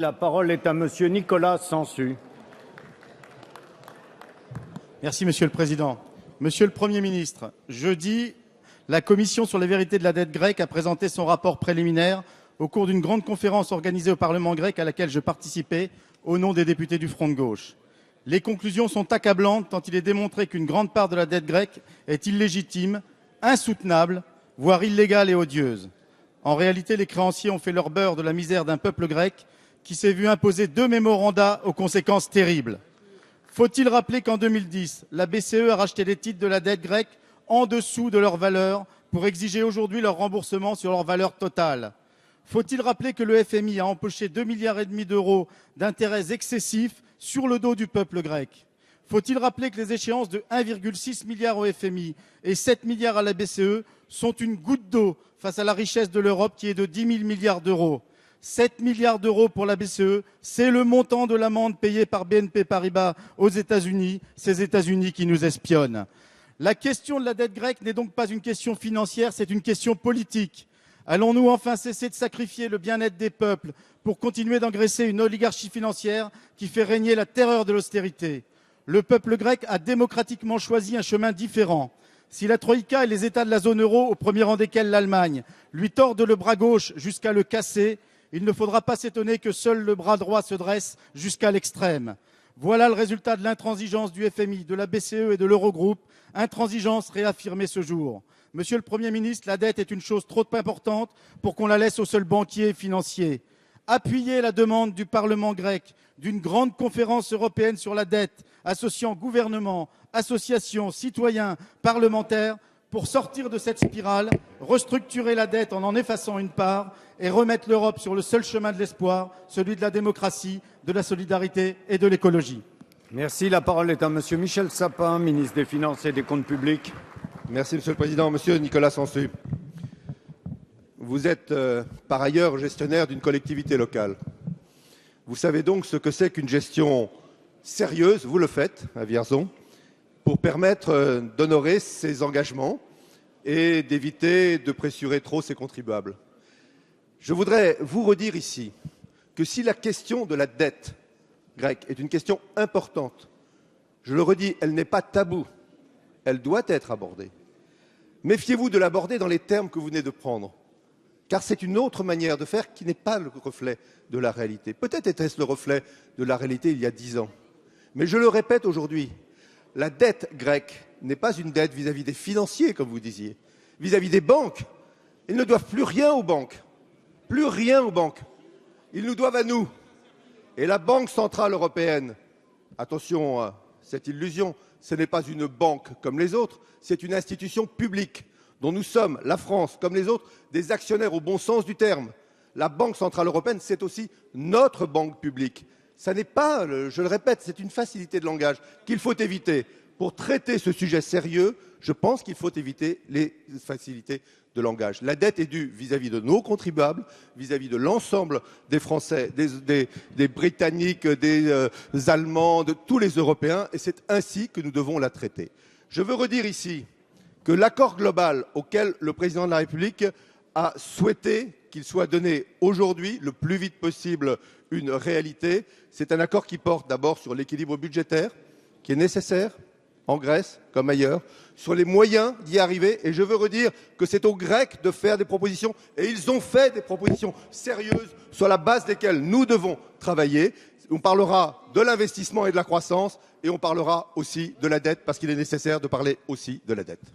La parole est à Monsieur Nicolas Sansu. Merci, Monsieur le Président. Monsieur le Premier ministre, jeudi, la Commission sur les vérités de la dette grecque a présenté son rapport préliminaire au cours d'une grande conférence organisée au Parlement grec à laquelle je participais au nom des députés du Front de gauche. Les conclusions sont accablantes tant il est démontré qu'une grande part de la dette grecque est illégitime, insoutenable, voire illégale et odieuse. En réalité, les créanciers ont fait leur beurre de la misère d'un peuple grec qui s'est vu imposer 2 mémorandas aux conséquences terribles. Faut-il rappeler qu'en 2010, la BCE a racheté les titres de la dette grecque en dessous de leur valeur pour exiger aujourd'hui leur remboursement sur leur valeur totale? Faut-il rappeler que le FMI a empoché 2,5 milliards d'euros d'intérêts excessifs sur le dos du peuple grec? Faut-il rappeler que les échéances de 1,6 milliard au FMI et 7 milliards à la BCE sont une goutte d'eau face à la richesse de l'Europe qui est de 10 000 milliards d'euros? 7 milliards d'euros pour la BCE, c'est le montant de l'amende payée par BNP Paribas aux États-Unis, ces États-Unis qui nous espionnent. La question de la dette grecque n'est donc pas une question financière, c'est une question politique. Allons-nous enfin cesser de sacrifier le bien-être des peuples pour continuer d'engraisser une oligarchie financière qui fait régner la terreur de l'austérité? Le peuple grec a démocratiquement choisi un chemin différent. Si la Troïka et les États de la zone euro, au premier rang desquels l'Allemagne, lui tordent le bras gauche jusqu'à le casser, il ne faudra pas s'étonner que seul le bras droit se dresse jusqu'à l'extrême. Voilà le résultat de l'intransigeance du FMI, de la BCE et de l'Eurogroupe, intransigeance réaffirmée ce jour. Monsieur le Premier ministre, la dette est une chose trop importante pour qu'on la laisse aux seuls banquiers financiers. Appuyez la demande du Parlement grec d'une grande conférence européenne sur la dette, associant gouvernements, associations, citoyens, parlementaires, pour sortir de cette spirale, restructurer la dette en effaçant une part et remettre l'Europe sur le seul chemin de l'espoir, celui de la démocratie, de la solidarité et de l'écologie. Merci. La parole est à Monsieur Michel Sapin, ministre des Finances et des Comptes publics. Merci, Monsieur le Président. Monsieur Nicolas Sansu, vous êtes par ailleurs gestionnaire d'une collectivité locale. Vous savez donc ce que c'est qu'une gestion sérieuse, vous le faites à Vierzon, pour permettre d'honorer ses engagements et d'éviter de pressurer trop ses contribuables. Je voudrais vous redire ici que si la question de la dette grecque est une question importante, je le redis, elle n'est pas taboue, elle doit être abordée. Méfiez-vous de l'aborder dans les termes que vous venez de prendre, car c'est une autre manière de faire qui n'est pas le reflet de la réalité. Peut-être était-ce le reflet de la réalité il y a 10 ans, mais je le répète aujourd'hui, la dette grecque n'est pas une dette vis-à-vis des financiers, comme vous disiez, vis-à-vis des banques. Ils ne doivent plus rien aux banques, plus rien aux banques. Ils nous doivent à nous. Et la Banque centrale européenne, attention à cette illusion, ce n'est pas une banque comme les autres, c'est une institution publique dont nous sommes, la France, comme les autres, des actionnaires au bon sens du terme. La Banque centrale européenne, c'est aussi notre banque publique. Ça n'est pas, je le répète, c'est une facilité de langage qu'il faut éviter. Pour traiter ce sujet sérieux, je pense qu'il faut éviter les facilités de langage. La dette est due vis-à-vis de nos contribuables, vis-à-vis de l'ensemble des Français, des Britanniques, des Allemands, de tous les Européens, et c'est ainsi que nous devons la traiter. Je veux redire ici que l'accord global auquel le président de la République a souhaité qu'il soit donné aujourd'hui, le plus vite possible, une réalité. C'est un accord qui porte d'abord sur l'équilibre budgétaire, qui est nécessaire, en Grèce comme ailleurs, sur les moyens d'y arriver. Et je veux redire que c'est aux Grecs de faire des propositions, et ils ont fait des propositions sérieuses sur la base desquelles nous devons travailler. On parlera de l'investissement et de la croissance, et on parlera aussi de la dette, parce qu'il est nécessaire de parler aussi de la dette.